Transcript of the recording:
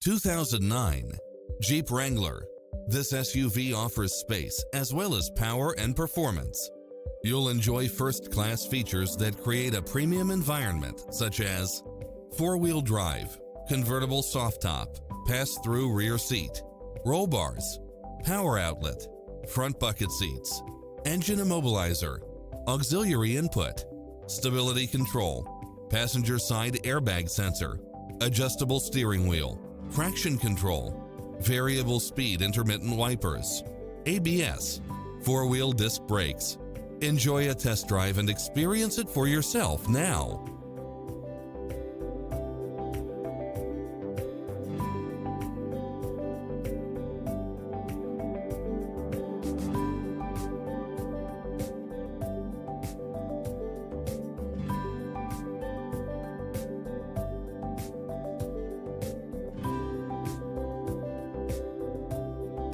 2009 Jeep Wrangler. This SUV offers space as well as power and performance. You'll enjoy first-class features that create a premium environment, such as four-wheel drive, convertible soft top, pass-through rear seat, roll bars, power outlet, front bucket seats, engine immobilizer, auxiliary input, stability control, passenger side airbag sensor, adjustable steering wheel, traction control, variable speed intermittent wipers, ABS, four-wheel disc brakes. Enjoy a test drive and experience it for yourself now.